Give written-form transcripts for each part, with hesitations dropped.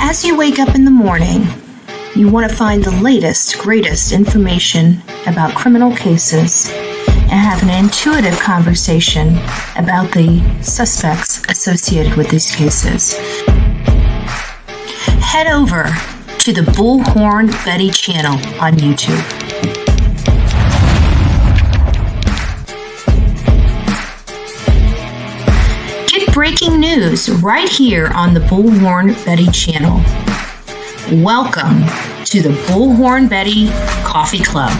As you wake up in the morning, you want to find the latest, greatest information about criminal cases and have an intuitive conversation about the suspects associated with these cases. Head over to the Bullhorn Betty channel on YouTube. Get breaking news right here on the Bullhorn Betty channel. Welcome to the Bullhorn Betty Coffee Club.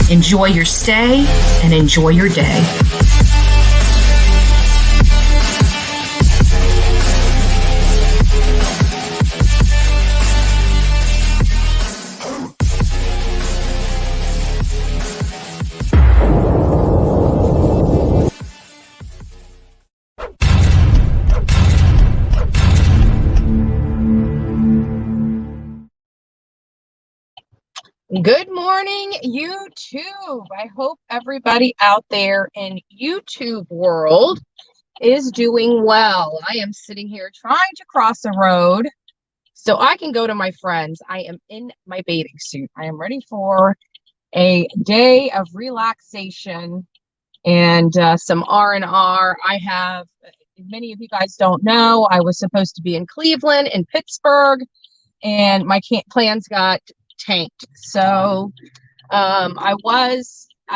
Enjoy your stay and enjoy your day. Good morning, YouTube. I hope everybody out there in YouTube world is doing well. I am sitting here trying to cross a road so I can go to my friends. I am in my bathing suit. I am ready for a day of relaxation and some R&R. I have, many of you guys don't know, I was supposed to be in Cleveland and Pittsburgh, and my plans got tanked. So I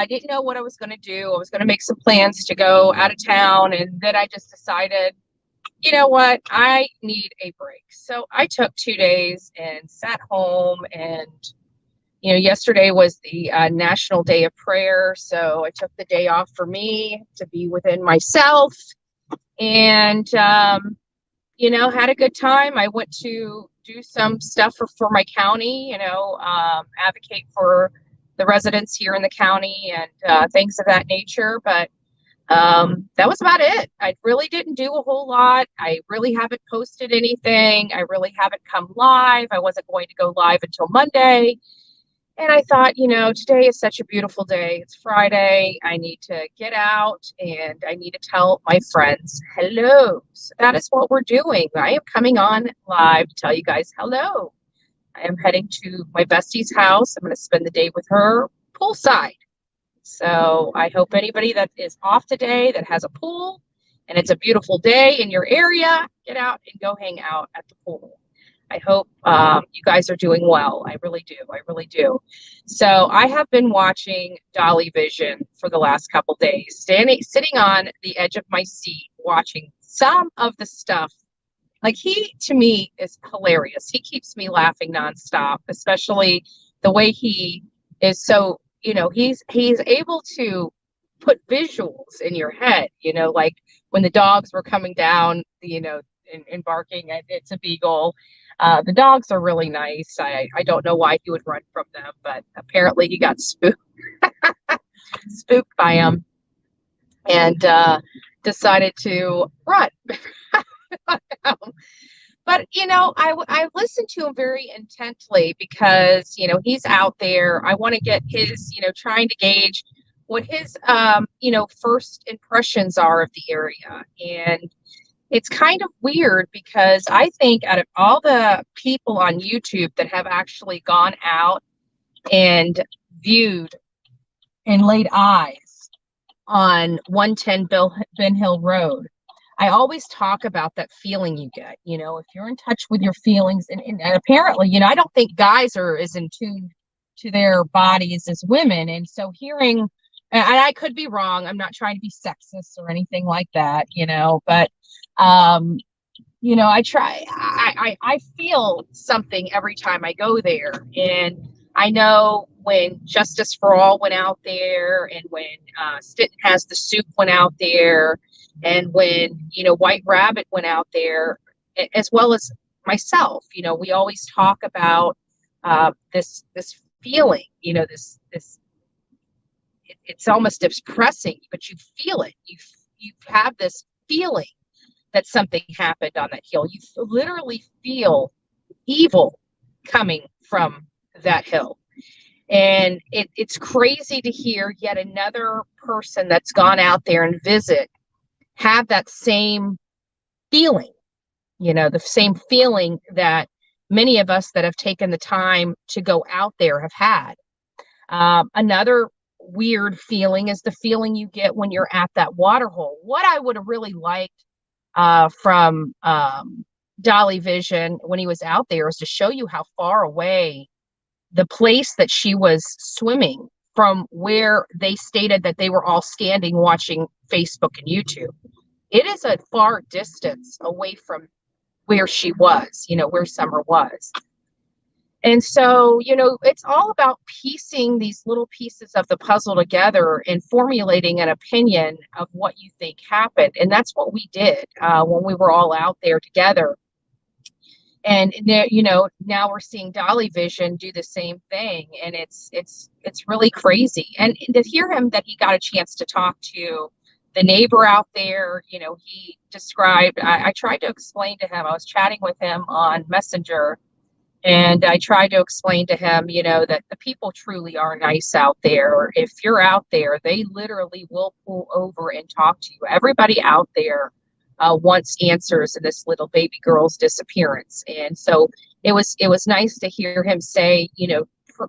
didn't know what I was going to do. I was going to make some plans to go out of town, and then I just decided, you know what, I need a break. So I took 2 days and sat home, and yesterday was the National Day of Prayer, so I took the day off for me to be within myself, and had a good time. I went to do some stuff for my county, advocate for the residents here in the county and things of that nature. But that was about it. I really didn't do a whole lot. I really haven't posted anything. I really haven't come live. I wasn't going to go live until Monday. And I thought, today is such a beautiful day. It's Friday. I need to get out and I need to tell my friends hello. So that is what we're doing. I am coming on live to tell you guys hello. I am heading to my bestie's house. I'm going to spend the day with her poolside. So I hope anybody that is off today that has a pool and it's a beautiful day in your area, get out and go hang out at the pool. I hope you guys are doing well. I really do. I really do. So I have been watching Dolly Vision for the last couple days, sitting on the edge of my seat, watching some of the stuff. Like, he, to me, is hilarious. He keeps me laughing nonstop, especially the way he is so, he's able to put visuals in your head, like when the dogs were coming down, and barking at it's a beagle. The dogs are really nice. I don't know why he would run from them, but apparently he got spooked by them and decided to run. But I listened to him very intently because he's out there. I want to get his trying to gauge what his first impressions are of the area. And it's kind of weird because I think out of all the people on YouTube that have actually gone out and viewed and laid eyes on 110 Ben Hill Road, I always talk about that feeling you get, if you're in touch with your feelings. And apparently, I don't think guys are as in tune to their bodies as women. And so hearing, and I could be wrong, I'm not trying to be sexist or anything like that, but I feel something every time I go there. And I know when Justice for All went out there, and when Stitton Has the Soup went out there, and when, White Rabbit went out there, as well as myself, we always talk about this feeling, it's almost depressing, but you feel it. You have this feeling that something happened on that hill. You literally feel evil coming from that hill. And it's crazy to hear yet another person that's gone out there and visit have that same feeling. the same feeling that many of us that have taken the time to go out there have had. Another weird feeling is the feeling you get when you're at that water hole. What I would have really liked from Dolly Vision when he was out there is to show you how far away the place that she was swimming from where they stated that they were all standing watching Facebook and YouTube. It is a far distance away from where she was, where Summer was. And so, it's all about piecing these little pieces of the puzzle together and formulating an opinion of what you think happened. And that's what we did when we were all out there together. And now we're seeing Dolly Vision do the same thing, and it's really crazy. And to hear him that he got a chance to talk to the neighbor out there, he described. I tried to explain to him. I was chatting with him on Messenger, and I tried to explain to him, that the people truly are nice out there. If you're out there, they literally will pull over and talk to you. Everybody out there wants answers in this little baby girl's disappearance. And so it was nice to hear him say,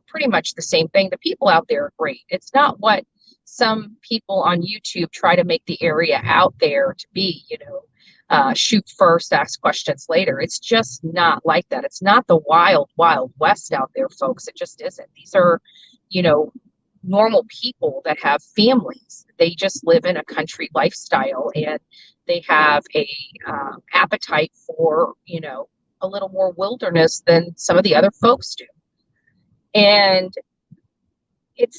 pretty much the same thing. The people out there are great. It's not what some people on YouTube try to make the area out there to be, shoot first, ask questions later. It's just not like that. It's not the wild, wild west out there, folks. It just isn't. These are, normal people that have families. They just live in a country lifestyle, and they have a appetite for, a little more wilderness than some of the other folks do. And it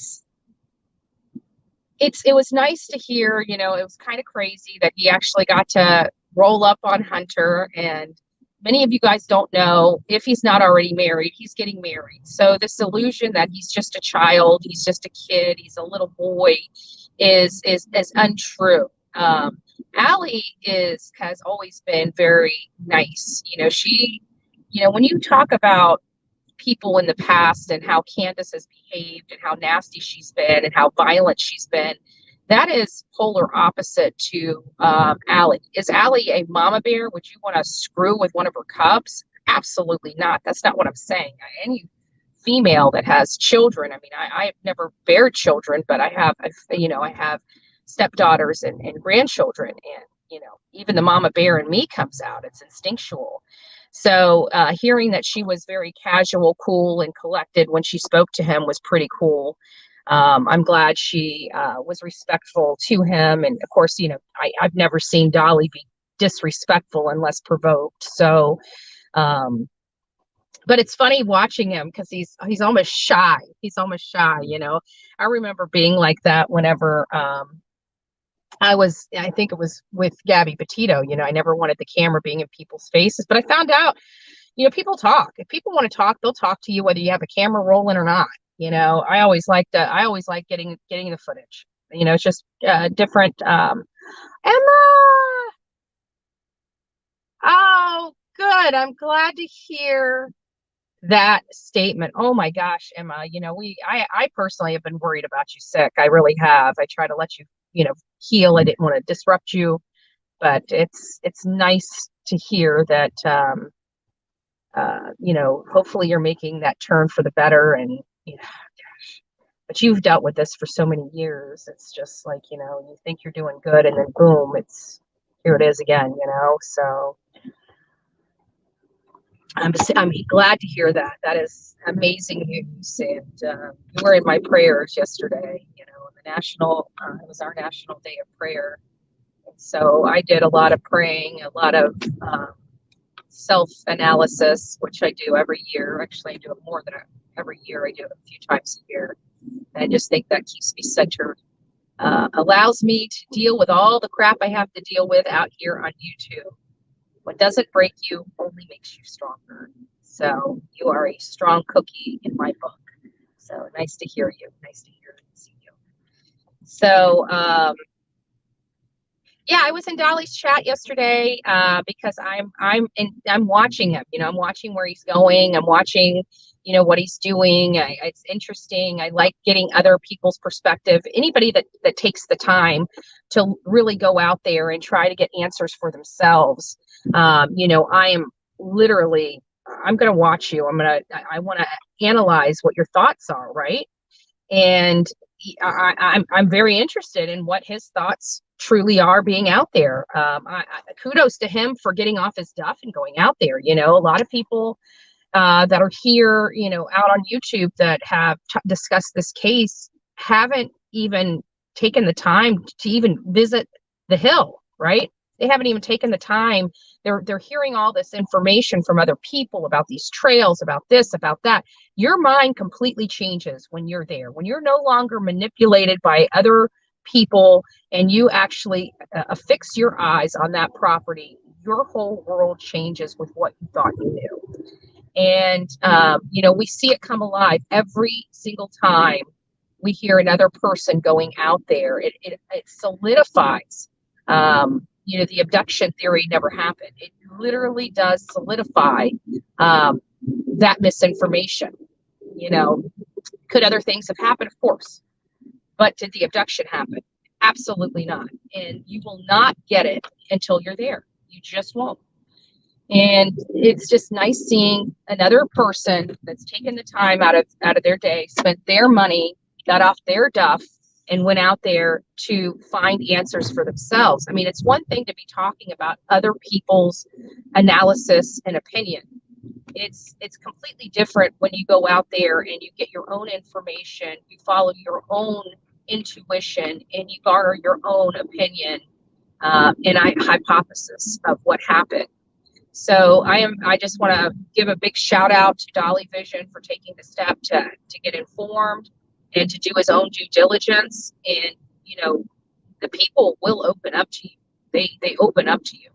was nice to hear, it was kind of crazy that he actually got to roll up on Hunter. And many of you guys don't know, if he's not already married, he's getting married. So this illusion that he's just a child, he's just a kid, he's a little boy is untrue. Allie has always been very nice. She, when you talk about people in the past and how Candace has behaved and how nasty she's been and how violent she's been, that is polar opposite to Allie. Is Allie a mama bear? Would you want to screw with one of her cubs? Absolutely not. That's not what I'm saying. Any female that has children, I mean, I've never bared children, but I have stepdaughters and grandchildren, and even the mama bear in me comes out. It's instinctual. So hearing that she was very casual, cool, and collected when she spoke to him was pretty cool. I'm glad she was respectful to him. And of course, I've never seen Dolly be disrespectful unless provoked. So, but it's funny watching him because he's almost shy. He's almost shy. I remember being like that whenever I think it was with Gabby Petito. I never wanted the camera being in people's faces, but I found out, people talk. If people want to talk, they'll talk to you whether you have a camera rolling or not. I always like getting the footage. It's just different. Emma, oh, good. I'm glad to hear that statement. Oh my gosh, Emma. I personally have been worried about you sick. I really have. I try to let you, heal. I didn't want to disrupt you, but it's nice to hear that. Hopefully you're making that turn for the better, and gosh, but you've dealt with this for so many years. It's just like, you think you're doing good, and then boom, here it is again, so I'm glad to hear that. That is amazing news. And you were in my prayers yesterday, the national, it was our national day of prayer. And so I did a lot of praying, a lot of self-analysis, which I do every year. Actually, I do it more than every year. I do it a few times a year. And I just think that keeps me centered, allows me to deal with all the crap I have to deal with out here on YouTube. What doesn't break you only makes you stronger. So you are a strong cookie in my book. So nice to hear you. Nice to hear and see you. So, Yeah, I was in Dolly's chat yesterday because I'm watching him. I'm watching where he's going. I'm watching, what he's doing. It's interesting. I like getting other people's perspective. Anybody that takes the time to really go out there and try to get answers for themselves. I am literally. I'm going to watch you. I want to analyze what your thoughts are, right? And I'm very interested in what his thoughts truly are being out there. Kudos to him for getting off his duff and going out there. A lot of people that are here, out on YouTube that have discussed this case haven't even taken the time to even visit the Hill, right? They haven't even taken the time. They're hearing all this information from other people about these trails, about this, about that. Your mind completely changes when you're there, when you're no longer manipulated by other people and you actually affix your eyes on that property. Your whole world changes with what you thought you knew. And, we see it come alive every single time we hear another person going out there. It solidifies, the abduction theory never happened. It literally does solidify that misinformation. Could other things have happened? Of course. But did the abduction happen? Absolutely not. And you will not get it until you're there. You just won't. And it's just nice seeing another person that's taken the time out of their day, spent their money, got off their duff, and went out there to find answers for themselves. I mean, it's one thing to be talking about other people's analysis and opinion. It's completely different when you go out there and you get your own information, you follow your own intuition, and you garner your own opinion and hypothesis of what happened. So I just want to give a big shout out to Dolly Vision for taking the step to get informed and to do his own due diligence. And, the people will open up to you. They open up to you.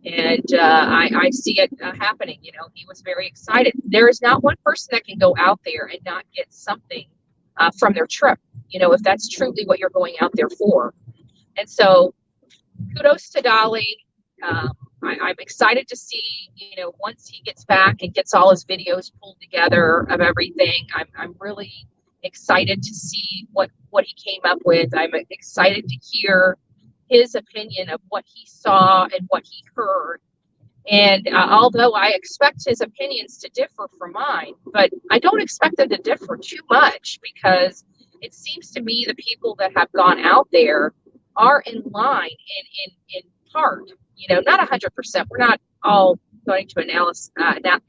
And I see it happening. He was very excited. There is not one person that can go out there and not get something from their trip, if that's truly what you're going out there for. And so kudos to Dolly. I'm excited to see, once he gets back and gets all his videos pulled together of everything. I'm really excited to see what he came up with. I'm excited to hear his opinion of what he saw and what he heard. And although I expect his opinions to differ from mine, but I don't expect them to differ too much, because it seems to me the people that have gone out there are in line in part. Not 100%. We're not all going to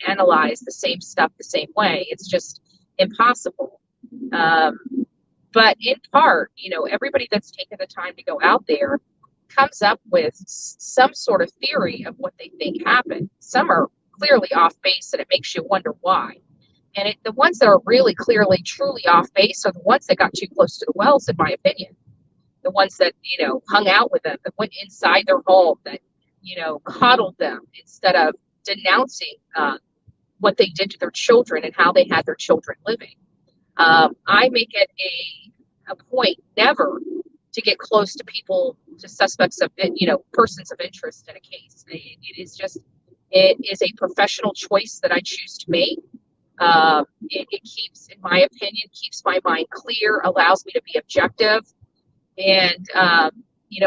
analyze the same stuff the same way. It's just impossible. But in part, everybody that's taken the time to go out there comes up with some sort of theory of what they think happened. Some are clearly off base, and it makes you wonder why. And the ones that are really clearly, truly off base are the ones that got too close to the wells, in my opinion. The ones that, hung out with them, that went inside their home, that, coddled them instead of denouncing what they did to their children and how they had their children living. I make it a point never to get close to people, to suspects of, persons of interest in a case. It is a professional choice that I choose to make. It keeps, in my opinion, keeps my mind clear, allows me to be objective. And,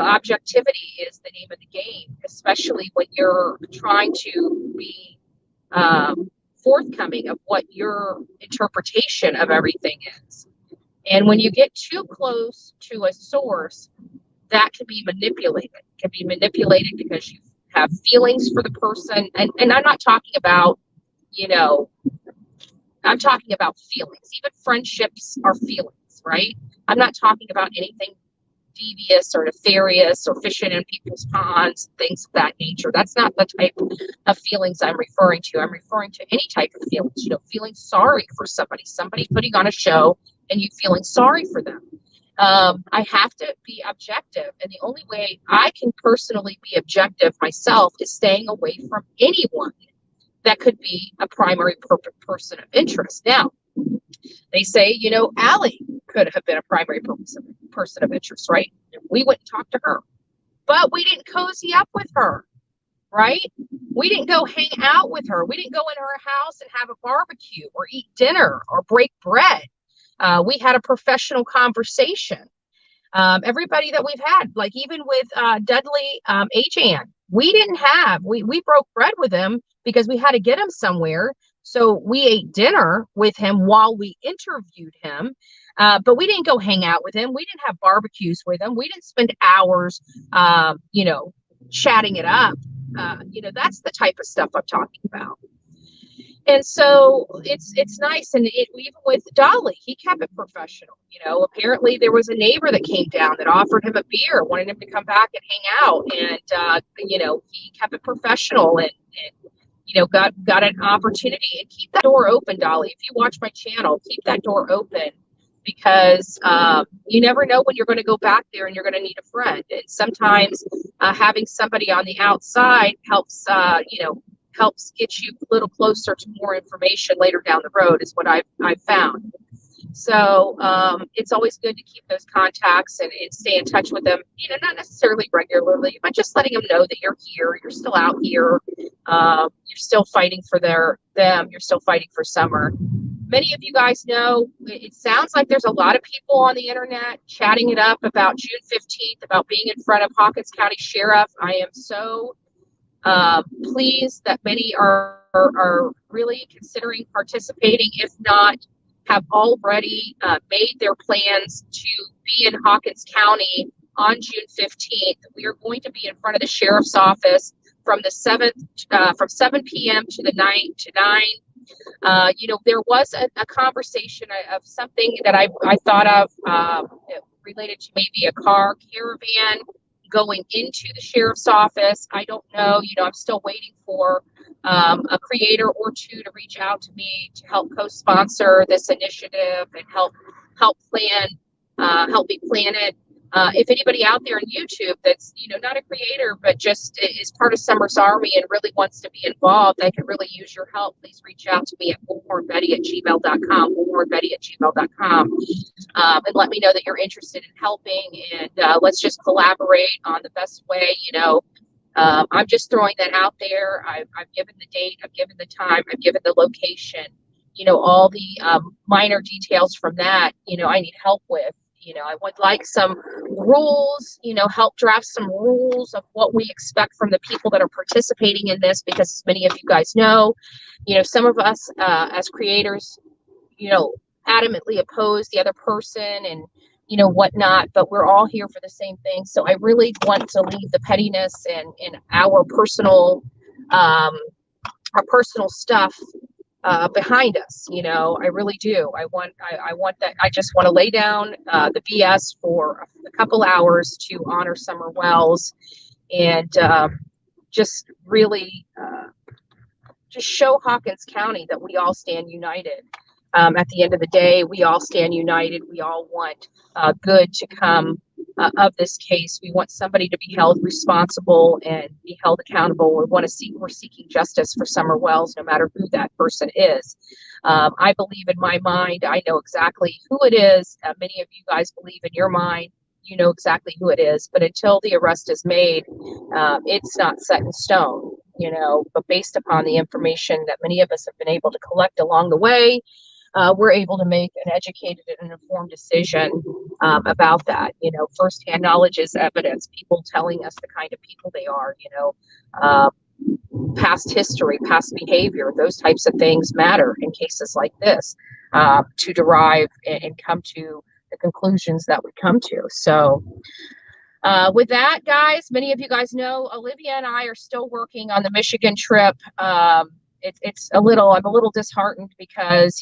objectivity is the name of the game, especially when you're trying to be forthcoming of what your interpretation of everything is. And when you get too close to a source, that can be manipulated. It can be manipulated because you have feelings for the person. And I'm not talking about, I'm talking about feelings. Even friendships are feelings, right? I'm not talking about anything devious or nefarious or fishing in people's ponds, things of that nature. That's not the type of feelings I'm referring to. I'm referring to any type of feelings, feeling sorry for somebody putting on a show and you feeling sorry for them. I have to be objective. And the only way I can personally be objective myself is staying away from anyone that could be a primary person of interest. Now, they say, Allie could have been a primary person of interest, right? We wouldn't talk to her. but we didn't cozy up with her, right? We didn't go hang out with her. We didn't go in her house and have a barbecue or eat dinner or break bread. We had a professional conversation. Everybody that we've had, like even with Dudley Achan, we broke bread with him because we had to get him somewhere. So we ate dinner with him while we interviewed him. But we didn't go hang out with him. We didn't have barbecues with him. We didn't spend hours, chatting it up. That's the type of stuff I'm talking about. And so it's nice. And even with Dolly, he kept it professional. Apparently there was a neighbor that came down that offered him a beer, wanted him to come back and hang out. And, he kept it professional and got an opportunity. And keep that door open, Dolly. If you watch my channel, keep that door open, because you never know when you're going to go back there and you're going to need a friend. And sometimes having somebody on the outside helps get you a little closer to more information later down the road, is what I've found. So it's always good to keep those contacts and stay in touch with them, not necessarily regularly, but just letting them know that you're here, you're still out here, you're still fighting for them, you're still fighting for Summer. Many of you guys know, it sounds like there's a lot of people on the internet chatting it up about June 15th, about being in front of Hawkins County Sheriff. I am so pleased that many are really considering participating, if not have already made their plans to be in Hawkins County on June 15th. We are going to be in front of the sheriff's office from 7 p.m. to the 9. There was a conversation of something that I thought of related to maybe a car caravan going into the sheriff's office. I don't know. I'm still waiting for a creator or two to reach out to me to help co-sponsor this initiative and help me plan it. If anybody out there on YouTube that's not a creator but just is part of Summer's Army and really wants to be involved, I could really use your help. Please reach out to me at bullhornbetty@gmail.com, bullhornbetty@gmail.com, and let me know that you're interested in helping, and let's just collaborate on the best way. I'm just throwing that out there. I've given the date, I've given the time, I've given the location, all the minor details from that, I need help with. I would like some rules, help draft some rules of what we expect from the people that are participating in this, because as many of you guys know, some of us as creators, adamantly oppose the other person and, whatnot, but we're all here for the same thing. So I really want to leave the pettiness and our personal stuff behind us. I really do. I want that. I just want to lay down the BS for a couple hours to honor Summer Wells and just really just show Hawkins County that we all stand united. At the end of the day, we all stand united. We all want good to come of this case. We want somebody to be held responsible and be held accountable. We're seeking justice for Summer Wells, no matter who that person is. I believe in my mind, I know exactly who it is. Many of you guys believe in your mind, you know exactly who it is. But until the arrest is made, it's not set in stone, but based upon the information that many of us have been able to collect along the way, we're able to make an educated and informed decision about that. Firsthand knowledge is evidence. People telling us the kind of people they are, past history, past behavior, those types of things matter in cases like this to derive and come to the conclusions that we come to. So with that, guys, many of you guys know Olivia and I are still working on the Michigan trip. I'm a little disheartened because,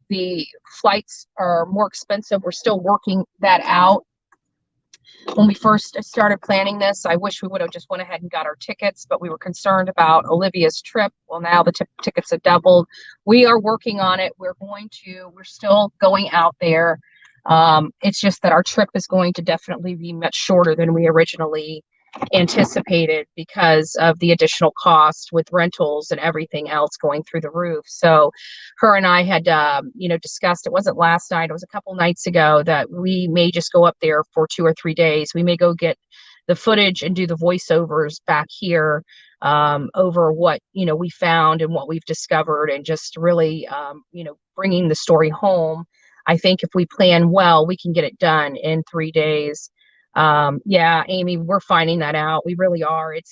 the flights are more expensive. We're still working that out. When we first started planning this, I wish we would have just went ahead and got our tickets, but we were concerned about Olivia's trip. Well, now the tickets have doubled. We are working on it. We're still going out there. It's just that our trip is going to definitely be much shorter than we originally anticipated because of the additional cost with rentals and everything else going through the roof. So her and I had, discussed, it wasn't last night, it was a couple nights ago, that we may just go up there for 2 or 3 days. We may go get the footage and do the voiceovers back here over what, we found and what we've discovered, and just really, bringing the story home. I think if we plan well, we can get it done in 3 days. Yeah, Amy, we're finding that out. We really are. I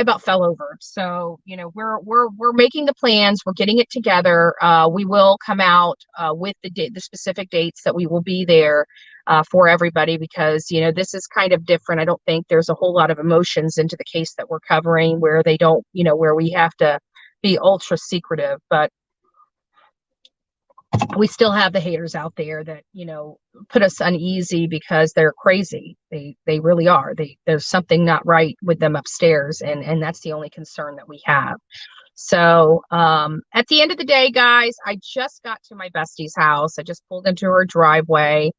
about fell over. So, we're making the plans. We're getting it together. We will come out with the specific dates that we will be there for everybody, because, this is kind of different. I don't think there's a whole lot of emotions into the case that we're covering, where they don't, where we have to be ultra secretive, but we still have the haters out there that, put us uneasy because they're crazy. They really are. There's something not right with them upstairs. And that's the only concern that we have. So, at the end of the day, guys, I just got to my bestie's house. I just pulled into her driveway,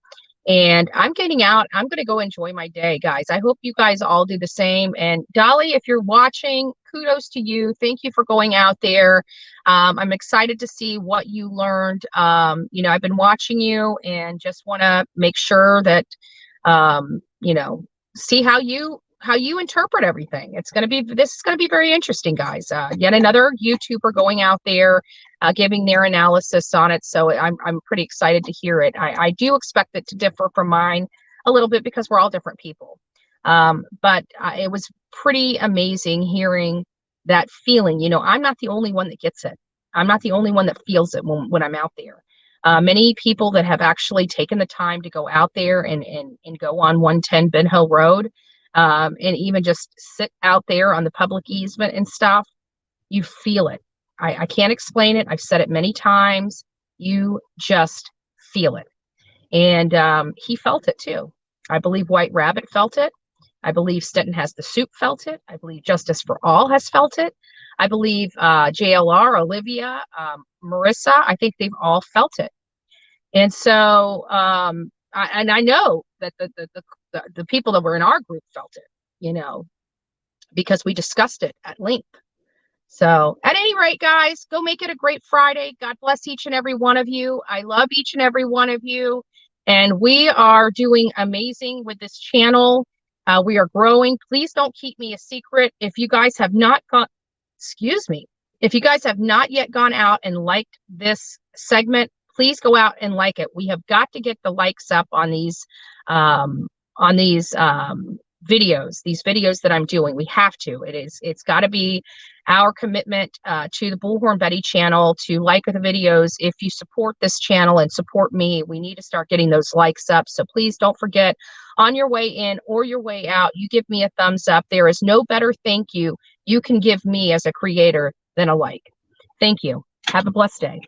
and I'm getting out. I'm going to go enjoy my day, guys. I hope you guys all do the same. And Dolly, if you're watching, kudos to you. Thank you for going out there. I'm excited to see what you learned. I've been watching you and just want to make sure that, see how you interpret everything. This is going to be very interesting, guys. Yet another YouTuber going out there, giving their analysis on it. So I'm pretty excited to hear it. I do expect it to differ from mine a little bit, because we're all different people. But it was pretty amazing hearing that feeling. I'm not the only one that gets it. I'm not the only one that feels it when I'm out there. Many people that have actually taken the time to go out there and go on 110 Ben Hill Road, and even just sit out there on the public easement and stuff, you feel it. I can't explain it. I've said it many times. You just feel it. And he felt it too. I believe White Rabbit felt it. I believe Stenton Has the Soup felt it. I believe Justice for All has felt it. I believe JLR, Olivia, Marissa, I think they've all felt it. And so, I know that the people that were in our group felt it, because we discussed it at length. So at any rate, guys, go make it a great Friday. God bless each and every one of you. I love each and every one of you. And we are doing amazing with this channel. We are growing. Please don't keep me a secret. If you guys have not if you guys have not yet gone out and liked this segment, please go out and like it. We have got to get the likes up on these videos that I'm doing. We have to. It's got to be our commitment to the Bullhorn Betty channel to like the videos. If you support this channel and support me, we need to start getting those likes up. So please don't forget, on your way in or your way out, you give me a thumbs up. There is no better thank you can give me as a creator than a like. Thank you. Have a blessed day.